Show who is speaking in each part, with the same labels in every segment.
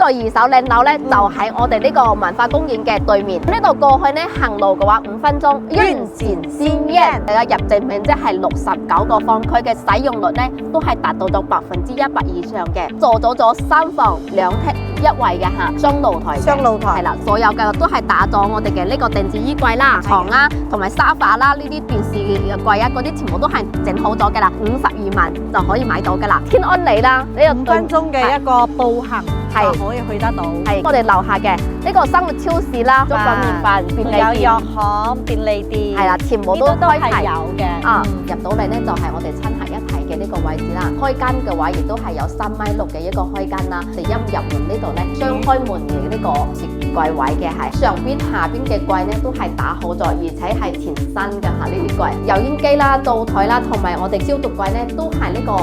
Speaker 1: 個二手靚樓咧，就喺我哋呢個文化公園嘅對面。呢度過去咧行路嘅話5分鐘。
Speaker 2: 遠前先
Speaker 1: 大家入證面積係69個方，佢嘅使用率咧都係達到咗100%以上嘅。做咗3房2廳1衛嘅嚇雙露台。
Speaker 2: 雙露台
Speaker 1: 係啦，所有嘅都係打咗我哋嘅呢個定制衣櫃啦、床啦，同埋沙發啦，呢啲電視櫃啊嗰啲全部都係整好咗嘅啦，52萬就可以買到嘅啦。天安里啦，呢
Speaker 2: 5分鐘嘅一個步行就可以去得到。
Speaker 1: 係我哋樓下嘅呢個生活超市啦，粥粉麵飯、便利店、
Speaker 2: 有藥行、便利店，
Speaker 1: 係啦，全部都開齊
Speaker 2: 有嘅。
Speaker 1: 入到嚟咧就係我哋親客一體嘅呢個位置啦。開間嘅話亦都係有3.6米嘅一個開間啦。我哋一入門呢度咧，雙開門嘅呢個雪櫃位嘅係上邊下邊嘅櫃咧都係打好咗，而且係全新嘅嚇呢啲櫃。油煙機啦、灶台啦，同埋我哋消毒櫃咧都係呢個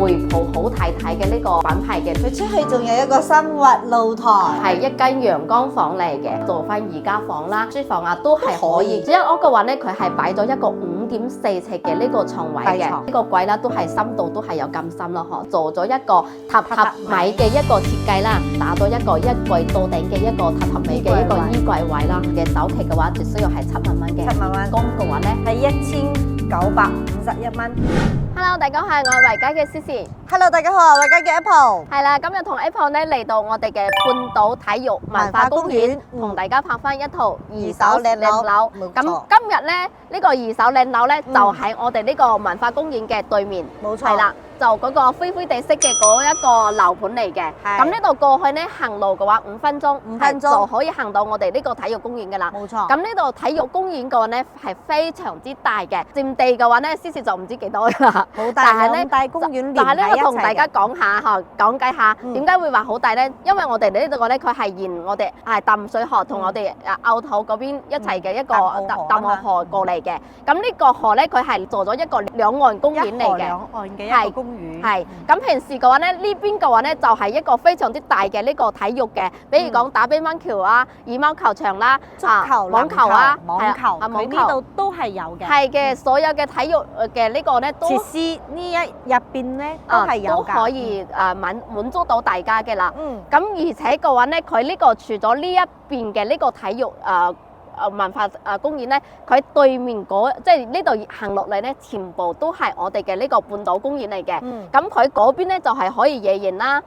Speaker 1: 回浦好太太嘅呢個品牌嘅。
Speaker 2: 佢出去仲有一個生活露台，
Speaker 1: 係一間陽光房嚟嘅，做翻宜家房啦、書房啊都係可以。只一屋嘅話咧，佢係擺咗一個5.4尺嘅呢個床位嘅，呢個櫃啦都係深度都係有咁深咯，嗬。做咗一個榻米嘅一個設計啦，打咗一個一櫃到頂嘅一個榻米嘅一個衣櫃位啦。嘅首期嘅話，只需要係7萬蚊嘅，7萬蚊。供嘅話咧係
Speaker 2: 1951蚊。
Speaker 1: Hello， 大家好，我係維佳嘅 Cici。Hello，
Speaker 2: 大家好，我係維佳嘅 Apple。
Speaker 1: 係啦，今日同 Apple 咧嚟到我哋嘅半島體育文化公園，同大家拍翻一套二手靚樓。咁今日咧呢個二手靚樓咧就喺我哋呢個文化公園嘅對面。
Speaker 2: 冇錯。
Speaker 1: 係啦。就嗰個灰灰地色嘅嗰一個樓盤嚟嘅，咁呢度過去咧行路嘅話5分鐘就可以行到我哋呢個體育公園嘅啦。
Speaker 2: 冇錯。咁
Speaker 1: 呢度體育公園嘅話咧係非常之大嘅，佔地嘅話咧Cici就唔知幾多啦。好大，但係咧大公園連喺一齊。但係咧同大家講下嚇，講解下點解會話好大咧？因為我哋呢度咧佢係沿我哋淡水河同我哋澳頭嗰邊一齊嘅一個淡澳河過嚟嘅。咁呢個河咧佢係做咗一個兩岸公園嚟嘅，
Speaker 2: 兩岸嘅一個公園。
Speaker 1: 係咁平時嘅話咧，呢邊嘅話咧就係一個非常之大嘅呢個體育嘅，比如講打乒乓球啊、羽毛球場啦、
Speaker 2: 足球、
Speaker 1: 網球啊、
Speaker 2: 網球，佢呢度都係有嘅。
Speaker 1: 係嘅，所有嘅體育嘅呢個咧都
Speaker 2: 設施呢入邊咧都係有
Speaker 1: 都可以滿足到大家嘅啦。咁而且嘅話咧，佢呢個除咗呢一邊嘅呢個體育文化公園咧，佢對面即係呢度行落嚟咧，全部都係我哋嘅呢個半島公園嚟嘅。咁佢嗰邊咧就係可以野營啦，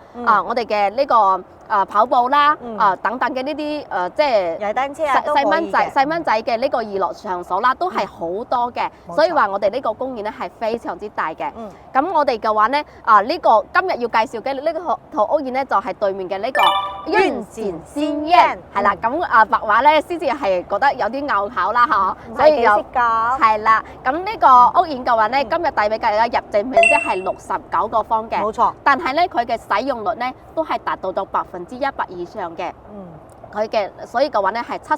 Speaker 1: 我哋嘅呢個跑步啦，等等嘅呢啲即係
Speaker 2: 踩單車啊，
Speaker 1: 細蚊仔嘅呢個娛樂場所啦，都係好多嘅。所以話我哋呢個公園咧係非常之大嘅。咁我哋嘅話咧，呢個今日要介紹嘅呢個套屋苑咧，就係對面嘅呢個遠前先園係啦。咁白話咧先至係覺得有啲拗口啦，嗬。所以又係啦。咁呢個屋苑嘅話咧，今日帶俾大家入證面積係69個方嘅。
Speaker 2: 冇錯。
Speaker 1: 但係咧，佢嘅使用率咧都係達到咗100%以上嘅。佢嘅所以嘅話咧係70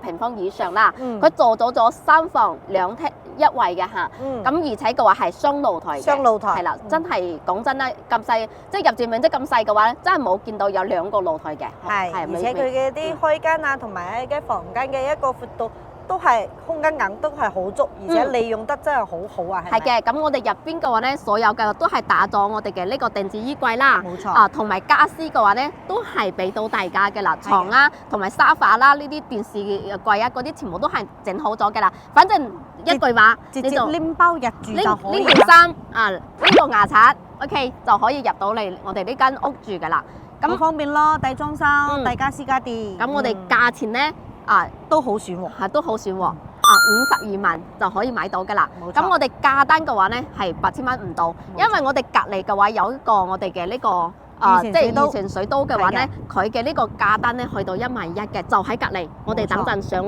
Speaker 1: 平方以上啦。佢做咗3房2廳1衛嘅嚇。咁而且嘅話係雙露台嘅。雙露台係啦，真係講真啦，咁細即係入住面積咁細嘅話咧，真係冇見到有2個露台嘅。
Speaker 2: 係，而且佢嘅啲開間啊，同埋嘅房間嘅一個闊度。都係空間硬都係好足，而且利用得真係好好啊！
Speaker 1: 係嘅，咁我哋入邊嘅話咧，所有嘅都係打咗我哋嘅呢個定制衣櫃啦，
Speaker 2: 冇錯。
Speaker 1: 同埋家私嘅話咧，都係俾到大家嘅啦，床啦，同埋沙發啦，呢啲電視櫃啊，嗰啲全部都係整好咗嘅啦。反正一句話，
Speaker 2: 直接拎包入住就可以。
Speaker 1: 呢件衫呢個牙刷 OK 就可以入到嚟我哋呢間屋住嘅啦。
Speaker 2: 咁方便咯，抵裝修、抵家私家電。
Speaker 1: 咁我哋價錢咧？
Speaker 2: 都好選喎，
Speaker 1: 都好選喎，52萬就可以買到噶啦。咁我哋價單嘅話咧係8000蚊唔到，因為我哋隔離嘅話有一個我哋嘅呢個即係二泉水都嘅話咧，佢嘅呢個價單咧去到11000嘅，就喺隔離。我哋等陣上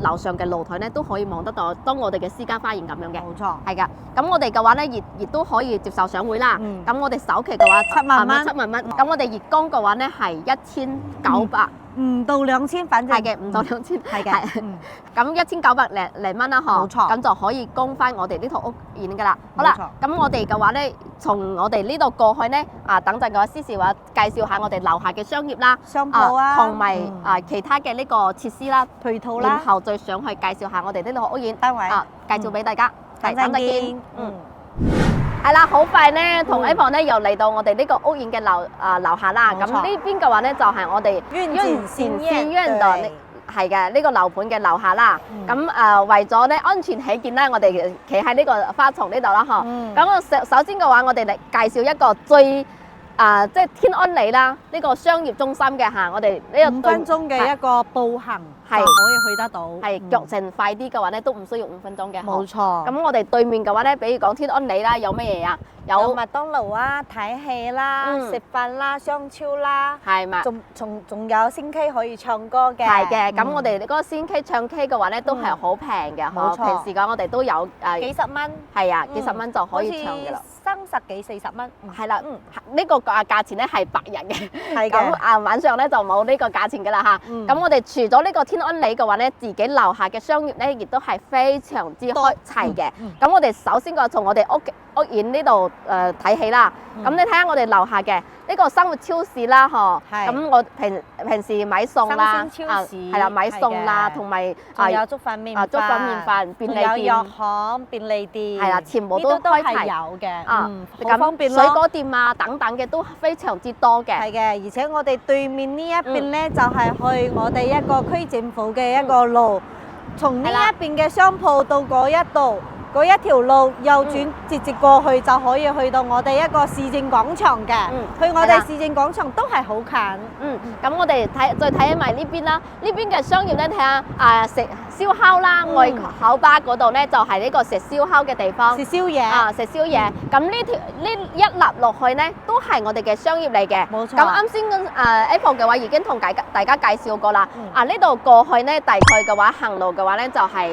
Speaker 1: 樓上嘅露台咧都可以望得到，當我哋嘅私家花園咁樣嘅。冇錯，係噶。咁我哋嘅話咧亦都可以接受上會啦。咁我哋首期嘅話7萬蚊。咁我哋月供嘅話咧係1900。
Speaker 2: 唔到2000，反正
Speaker 1: 係嘅，唔到2000，
Speaker 2: 係嘅。
Speaker 1: 咁1900零蚊啦，嗬。冇錯。咁就可以供翻我哋呢套屋苑噶啦。好啦，咁我哋嘅話咧，從我哋呢度過去咧，等陣嘅話Cici話介紹下我哋樓下嘅商業啦、
Speaker 2: 商鋪啊，
Speaker 1: 同埋其他嘅呢個設施啦、
Speaker 2: 配套啦。
Speaker 1: 然後再上去介紹下我哋呢套屋苑，
Speaker 2: 單位
Speaker 1: 介紹俾大家。
Speaker 2: 等陣見。
Speaker 1: 係啦，好快咧，同 Apple 咧又嚟到我哋呢個屋苑嘅樓下啦。咁呢邊嘅話咧就係我哋
Speaker 2: 院線
Speaker 1: 度係嘅呢個樓盤嘅樓下啦。咁為咗咧安全起見咧，我哋企喺呢個花叢呢度啦，嗬。咁我首先嘅話，我哋嚟介紹一個最即係天安里啦，呢個商業中心嘅嚇，我哋呢
Speaker 2: 個5分鐘嘅一個步行就可以去得到。
Speaker 1: 係腳程快啲嘅話咧，都唔需要5分鐘嘅。
Speaker 2: 冇錯。
Speaker 1: 咁我哋對面嘅話咧，比如講天安里啦，有乜嘢啊？
Speaker 2: 有麥當勞啊，睇戲啦，食飯啦，商超啦，
Speaker 1: 係嘛？
Speaker 2: 仲有仙 K 可以唱歌嘅。
Speaker 1: 係嘅，咁我哋嗰個仙 K 唱 K 嘅話咧，都係好平嘅。
Speaker 2: 冇錯。
Speaker 1: 平時講我哋都有
Speaker 2: 幾十蚊。
Speaker 1: 係啊，幾十蚊就可以唱嘅啦。
Speaker 2: 30幾40蚊。
Speaker 1: 係啦，呢個價錢咧係白日嘅。
Speaker 2: 係嘅。
Speaker 1: 咁晚上咧就冇呢個價錢嘅啦嚇。咁我哋除咗呢個天安里嘅話咧，自己樓下嘅商業咧亦都係非常之開齊嘅。咁我哋首先從我哋屋苑呢度睇起啦。咁你睇下我哋樓下嘅呢個生活超市啦，嗬。咁我平時買餸啦，係啦，買餸啦，同埋
Speaker 2: 有粥粉麵
Speaker 1: 飯，便利店，
Speaker 2: 有藥行、便利店，
Speaker 1: 係啦，全部都開齊
Speaker 2: 有嘅。
Speaker 1: 好方便咯。水果店啊等等嘅都非常之多嘅。
Speaker 2: 係嘅，而且我哋對面呢一邊咧就係去我哋一個區政府嘅一個路，從呢一邊嘅商鋪到嗰一度。嗰一條路右轉直接過去就可以去到我哋一個市政廣場嘅，去我哋市政廣場都係好近。
Speaker 1: 咁我哋再睇埋呢邊啦，呢邊嘅商業咧，睇下食燒烤啦，外口巴嗰度咧就係呢個食燒烤嘅地方，
Speaker 2: 食宵夜
Speaker 1: 食宵夜。咁呢一立落去咧，都係我哋嘅商業嚟嘅。
Speaker 2: 冇錯。
Speaker 1: 咁啱先Apple 嘅話已經同大家介紹過啦。呢度過去咧，大概嘅話行路嘅話咧，就係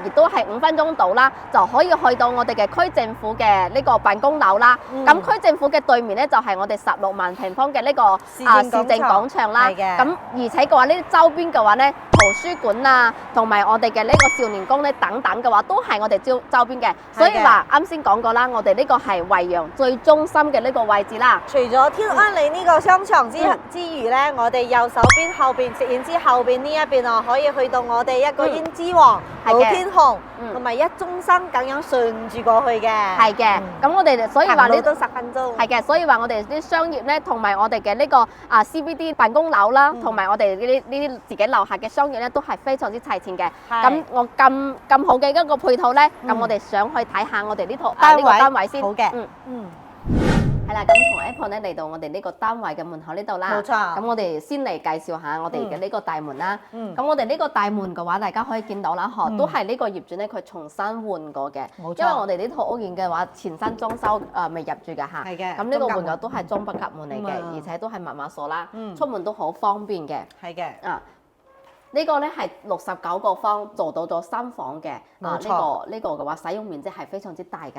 Speaker 1: 亦都係5分鐘到啦。就可以去到我哋嘅區政府嘅呢個辦公樓啦。咁區政府嘅對面咧就係我哋16萬平方嘅呢個市政廣場啦。咁而且嘅話呢周邊嘅話咧，圖書館啊，同埋我哋嘅呢個少年宮咧等等嘅話，都係我哋周邊嘅。所以話啱先講過啦，我哋呢個係惠陽最中心嘅呢個位置啦。
Speaker 2: 除咗天安里呢個商場之餘咧，我哋右手邊後邊食完之後邊呢一邊啊，可以去到我哋一個胭脂王、老天虹同埋一中心。咁樣順住過去嘅，
Speaker 1: 係嘅。咁我哋所以話呢
Speaker 2: 都10分鐘。
Speaker 1: 係嘅，所以話我哋啲商業咧，同埋我哋嘅呢個CBD 辦公樓啦，同埋我哋呢啲自己樓下嘅商業咧，都係非常之齊全嘅。咁我咁好嘅一個配套咧，咁我哋想去睇下我哋呢套呢個單位先。
Speaker 2: 好嘅。
Speaker 1: 係啦，咁同 Apple 咧嚟到我哋呢個單位嘅門口呢度啦。
Speaker 2: 冇錯。
Speaker 1: 咁我哋先嚟介紹下我哋嘅呢個大門啦。咁我哋呢個大門嘅話，大家可以見到啦，嗬，都係呢個業主咧佢重新換過嘅。冇錯。因為我哋呢套屋苑嘅話，前身裝修未入住㗎嚇。係嘅。咁呢個門口都係裝不及門嚟嘅，而且都係密碼鎖啦。出門都好方便嘅。係嘅。呢個咧係69個方做到咗3房嘅，呢個嘅話使用面積係非常之大㗎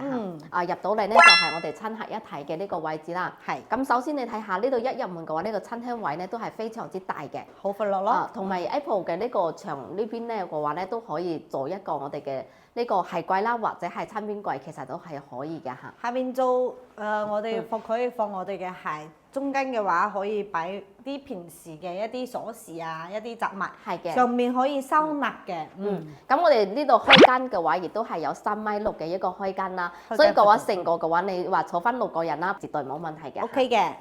Speaker 1: 嚇。入到嚟咧就係我哋親客一體嘅呢個位置啦。係。咁首先你睇下呢度一入門嘅話，呢個餐廳位咧都係非常之大嘅，
Speaker 2: 好闊落咯。同
Speaker 1: 埋 Apple 嘅呢個牆呢邊咧嘅話咧都可以做一個我哋嘅呢個鞋櫃啦，或者係餐邊櫃，其實都係可以嘅嚇。
Speaker 2: 下邊做我哋可以放我哋嘅鞋。中間嘅話可以擺啲平時嘅一啲鎖匙啊，一啲雜物，係嘅。上面可以收納嘅。
Speaker 1: 咁我哋呢度開間嘅話，亦都係有3.6米嘅一個開間啦。所以嘅話，成個嘅話，你話坐翻6個人啦，絕對冇問題嘅。
Speaker 2: OK 嘅。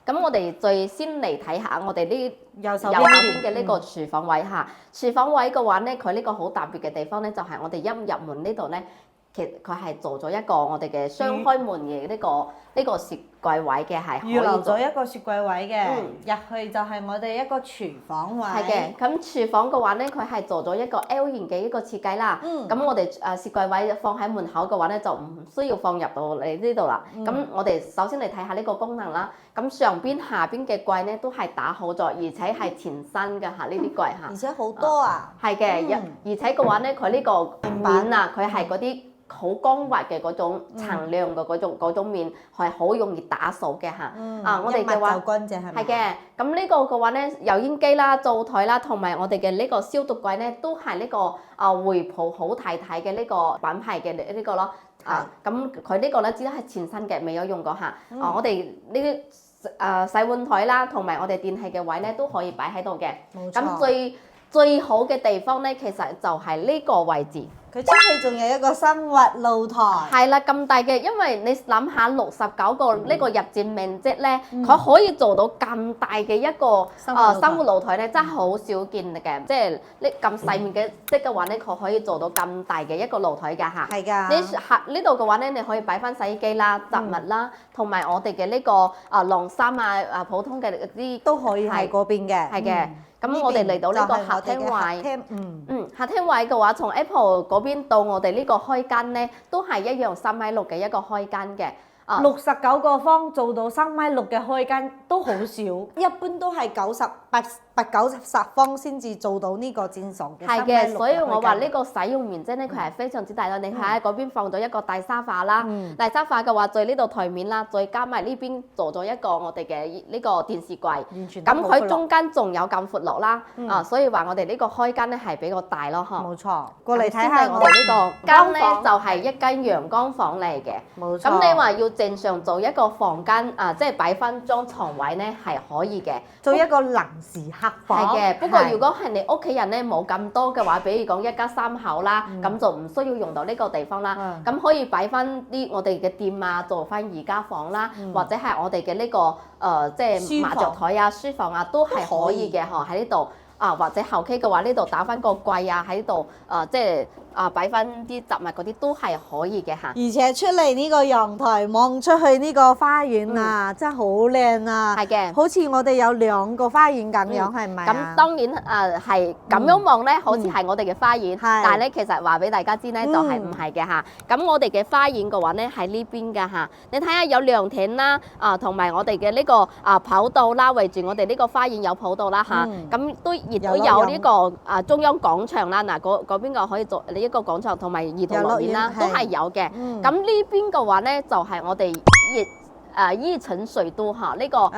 Speaker 1: 咁我哋最先嚟睇下我哋呢
Speaker 2: 右手
Speaker 1: 邊嘅呢個廚房位嚇。廚房位嘅話咧，佢呢個好特別嘅地方咧，就係我哋一入門呢度咧。其實佢係做咗一個我哋嘅雙開門嘅呢個雪櫃位嘅，係
Speaker 2: 預留咗一個雪櫃位嘅，入去就係我哋一個廚房位。
Speaker 1: 係嘅，咁廚房嘅話咧，佢係做咗一個 L 型嘅一個設計啦。咁我哋雪櫃位放喺門口嘅話咧，就唔需要放入到嚟呢度啦。咁我哋首先嚟睇下呢個功能啦。咁上邊下邊嘅櫃咧都係打好咗，而且係前身嘅嚇呢啲櫃嚇。
Speaker 2: 而且好多啊！
Speaker 1: 係嘅，而且嘅話咧，佢呢個面啊，佢係嗰啲好光滑嘅嗰種層亮嘅嗰種面係好容易打掃嘅嚇。我哋嘅話
Speaker 2: 就乾淨係咪？
Speaker 1: 係嘅。咁呢個嘅話咧，油煙機啦、灶台啦，同埋我哋嘅呢個消毒櫃咧，都係呢個回浦好太太嘅呢個品牌嘅呢個咯。咁佢呢個咧只係前身嘅，未有用過嚇。我哋呢啲洗碗台啦，同埋我哋電器嘅位咧都可以擺喺度嘅。咁最好嘅地方咧，其實就係呢個位置。
Speaker 2: 佢出去仲有一個生活露台。
Speaker 1: 係啦，咁大嘅，因為你諗下69個呢個入佔面積咧，佢可以做到咁大嘅一個生活露台咧，真係好少見嘅。即係呢咁細面嘅積嘅話咧，佢可以做到咁大嘅一個露台㗎嚇。
Speaker 2: 係㗎。
Speaker 1: 你呢度嘅話咧，你可以擺翻洗衣機啦、雜物啦，同埋我哋嘅呢個晾衫啊、普通嘅啲
Speaker 2: 都可以喺嗰邊嘅。
Speaker 1: 係嘅。咁我哋嚟到呢個客廳位，客廳位嘅話，從 Apple 嗰邊到我哋呢個開間咧，都係一樣3.6米嘅一個開間嘅。
Speaker 2: 69個方做到3.6米嘅開間都好少，一般都係90方先至做到呢個戰床嘅。
Speaker 1: 係嘅，所以我話呢個使用面積咧，佢係非常之大咯。你睇下嗰邊放咗一個大沙發啦，大沙發嘅話，在呢度台面啦，再加埋呢邊做咗一個我哋嘅呢個電視櫃，咁佢中間仲有咁闊落啦，所以話我哋呢個開間咧係比較大咯，嗬。
Speaker 2: 冇錯，過嚟睇下
Speaker 1: 我哋呢個間咧就係一間陽光房嚟嘅。
Speaker 2: 冇錯。
Speaker 1: 咁你話要正常做一個房間即係擺翻張床位咧係可以嘅，
Speaker 2: 做一個臨時客房。
Speaker 1: 係嘅，不過如果係你屋企人咧冇咁多嘅話，比如講一家3口啦，咁就唔需要用到呢個地方啦。咁可以擺翻啲我哋嘅店啊，做翻宜家房啦，或者係我哋嘅呢個即係麻雀台啊、書房啊，都係可以嘅嗬，喺呢度。或者後期嘅話，呢度打翻個櫃啊，喺度即係擺翻啲雜物嗰啲都係可以嘅嚇。
Speaker 2: 而且出嚟呢個陽台望出去呢個花園啊，真係好靚啊！
Speaker 1: 係嘅，
Speaker 2: 好似我哋有2個花園咁樣，係咪啊？
Speaker 1: 咁當然係咁樣望咧，好似係我哋嘅花園，但係咧其實話俾大家知咧，就係唔係嘅嚇。咁我哋嘅花園嘅話咧，喺呢邊㗎嚇。你睇下有涼亭啦，同埋我哋嘅呢個跑道啦，圍住我哋呢個花園有跑道啦嚇。咁亦都有呢個中央廣場啦，嗱嗰邊個可以做呢一個廣場，同埋兒童樂園啦，都係有嘅。咁呢邊嘅話咧，就係我哋依城水都嚇呢個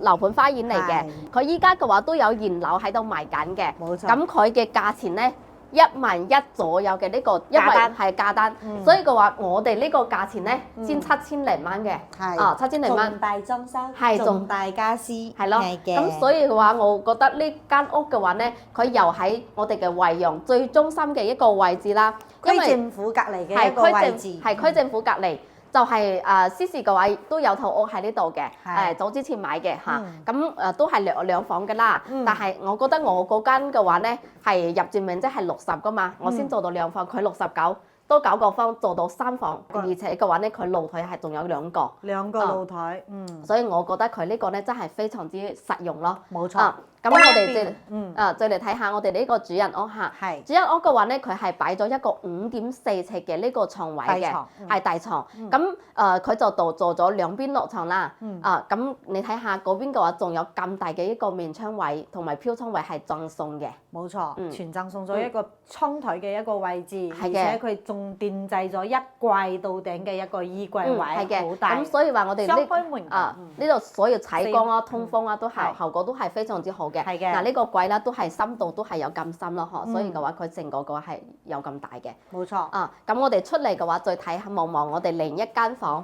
Speaker 1: 樓盤花園嚟嘅。佢依家嘅話都有現樓喺度賣緊嘅。冇錯。咁佢嘅價錢咧1.1萬左右嘅呢個，因為係價單，所以嘅話我哋呢個價錢咧先7000零蚊嘅，7000零蚊。
Speaker 2: 仲大裝修，
Speaker 1: 係
Speaker 2: 仲大家私，
Speaker 1: 係咯。咁所以嘅話，我覺得呢間屋嘅話咧，佢又喺我哋嘅惠陽最中心嘅一個位置啦，
Speaker 2: 區政府隔離嘅一個位置，
Speaker 1: 係區政府隔離。就係思思嘅話都有套屋喺呢度嘅，早之前買嘅嚇，咁都係兩房嘅啦。但係我覺得我嗰間嘅話咧係入佔面積係60噶嘛，我先做到2房，佢69都9個方做到3房，而且嘅話咧佢露台係仲有2個
Speaker 2: 露台，
Speaker 1: 所以我覺得佢呢個咧真係非常之實用咯。
Speaker 2: 冇錯。
Speaker 1: 咁我哋再嚟睇下我哋呢個主人屋嚇。係。主人屋嘅話咧，佢係擺咗一個5.4尺嘅呢個床位嘅，係大床。咁佢就做咗兩邊落床啦。咁你睇下嗰邊嘅話，仲有咁大嘅一個面窗位同埋飄窗位係贈送嘅。
Speaker 2: 冇錯，全贈送咗一個窗台嘅一個位置，而且佢仲電製咗1櫃到頂嘅一個衣櫃位，好大。
Speaker 1: 咁所以話我哋
Speaker 2: 雙開門
Speaker 1: 呢度所有採光啊、通風啊都係效果都係非常之好。係嘅，嗱呢個櫃啦都係深度都係有咁深咯，所以嘅話佢成個嘅話係有咁大嘅。
Speaker 2: 冇錯。
Speaker 1: 咁我哋出嚟嘅話再睇下望我哋另一間房，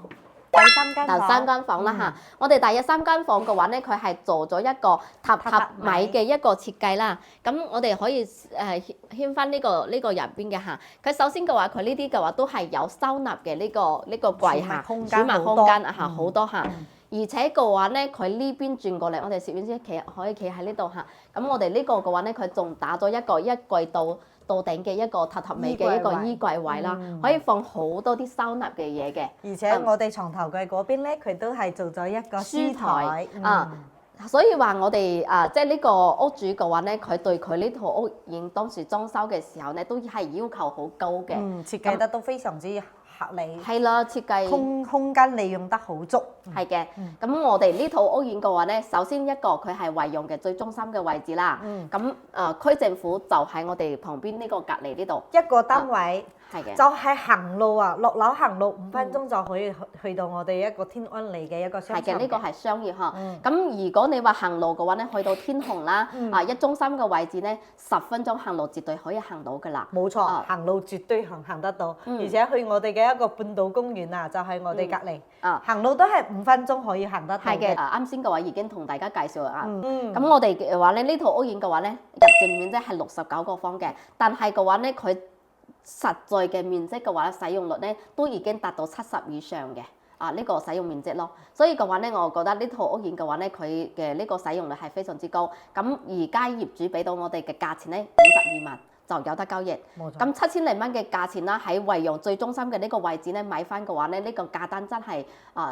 Speaker 2: 第三間房
Speaker 1: 啦嚇。我哋第3間房嘅話咧，佢係做咗一個榻米嘅一個設計啦。咁我哋可以牽翻呢個入邊嘅嚇。佢首先嘅話，佢呢啲嘅話都係有收納嘅呢個櫃下，儲物空間嚇好多嚇。而且嘅話咧，佢呢邊轉過嚟，我哋攝影師可以企喺呢度嚇。咁我哋呢個嘅話咧，佢仲打咗一個1櫃到頂嘅一個榻米嘅一個衣櫃位啦，可以放好多啲收納嘅嘢嘅。
Speaker 2: 而且我哋床頭櫃嗰邊咧，佢都係做咗一個書台。
Speaker 1: 所以話我哋即係呢個屋主嘅話咧，佢對佢呢套屋已當時裝修嘅時候咧，都係要求好高嘅。
Speaker 2: 設計得都非常之合理，
Speaker 1: 係啦，設計
Speaker 2: 空間利用得好足，
Speaker 1: 係嘅。咁我哋呢套屋苑嘅話咧，首先一個佢係惠陽嘅最中心嘅位置啦。咁區政府就喺我哋旁邊呢個隔離呢度
Speaker 2: 一個單位。
Speaker 1: 係嘅，
Speaker 2: 就係行路啊，落樓行路5分鐘就可以去到我哋一個天安利嘅一個商場。
Speaker 1: 係嘅，呢個係商業呵。咁如果你話行路嘅話咧，去到天虹啦，一中心嘅位置咧，10分鐘行路絕對可以行到㗎啦。
Speaker 2: 冇錯，行路絕對行得到，而且去我哋嘅一個半島公園啊，就係我哋隔離。行路都係5分鐘可以行得到嘅。
Speaker 1: 係嘅，啱先嘅話已經同大家介紹啦。咁我哋嘅話咧，呢套屋苑嘅話咧，入佔面積係69個方嘅，但係嘅話咧佢實在嘅面積嘅話，使用率咧都已經達到70以上嘅。呢個使用面積咯，所以嘅話咧，我覺得呢套屋苑嘅話咧，佢嘅呢個使用率係非常之高。咁而家業主俾到我哋嘅價錢咧，52萬就有得交易。咁7000零蚊嘅價錢啦，喺惠陽最中心嘅呢個位置咧買翻嘅話咧，呢個價單真係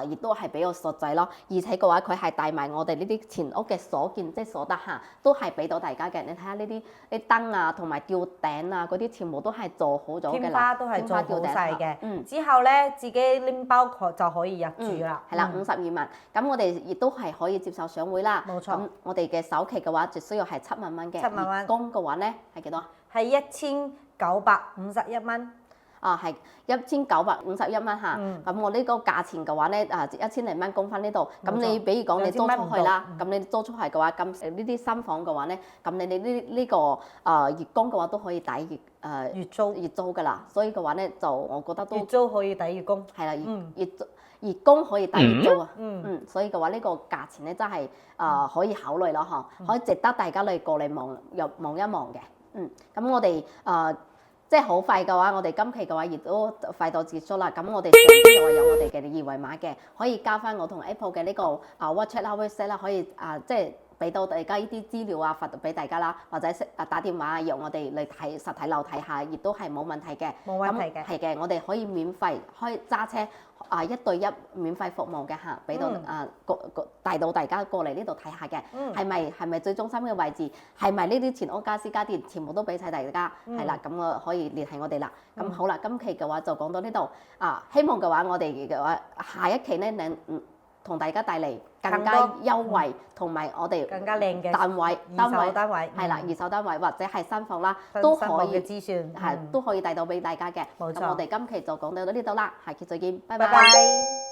Speaker 1: 亦都係比較實際咯。而且嘅話，佢係帶埋我哋呢啲前屋嘅所見即係所得嚇，都係俾到大家嘅。你睇下呢啲燈啊，同埋吊頂啊嗰啲，全部都係做好咗嘅啦。
Speaker 2: 天花都係做好晒嘅。
Speaker 1: 嗯。
Speaker 2: 之後咧，自己拎包就可以入住啦。
Speaker 1: 係啦，52萬。咁我哋亦都係可以接受上會啦。
Speaker 2: 冇錯。
Speaker 1: 咁我哋嘅首期嘅話，就需要係7萬蚊嘅。
Speaker 2: 7萬蚊。
Speaker 1: 工嘅話咧係幾多？
Speaker 2: 係1951蚊。
Speaker 1: 係1951蚊嚇。咁我呢個價錢嘅話咧，1000零蚊供翻呢度。咁你比如講你租出去啦，咁你租出去嘅話，咁呢啲新房嘅話咧，咁你呢個月供嘅話都可以抵月租㗎啦。所以嘅話咧，就我覺得都
Speaker 2: 月租可以抵月供。
Speaker 1: 係啦，月供可以抵月租啊。所以嘅話呢個價錢咧真係可以考慮咯，嗬，可以值得大家嚟過嚟望一望嘅。咁我哋即係好快嘅話，我哋今期嘅話亦都快到結束啦。咁我哋上邊嘅話有我哋嘅二維碼嘅，可以加翻我同 Apple 嘅呢個WhatsApp 啦、WhatsApp 啦，可以即係俾到大家呢啲資料啊，發到俾大家啦，或者打電話約我哋嚟睇實體樓睇下，亦都係冇問題嘅。
Speaker 2: 冇問題嘅。
Speaker 1: 係嘅，我哋可以免費開揸車1對1免費服務嘅嚇，俾到帶到大家過嚟呢度睇下嘅。係咪最中心嘅位置？係咪呢啲前屋家私家電全部都俾晒大家？係啦，咁我可以聯繫我哋啦。咁好啦，今期嘅話就講到呢度。希望嘅話我哋嘅話下一期咧同大家帶嚟更加優惠，同埋我哋
Speaker 2: 更加靚嘅
Speaker 1: 單位係啦，二手單位或者係新房啦，都可以
Speaker 2: 嘅資訊
Speaker 1: 都可以帶到俾大家嘅。
Speaker 2: 冇錯。
Speaker 1: 咁我哋今期就講到呢度啦，下期再見，拜
Speaker 2: 拜拜。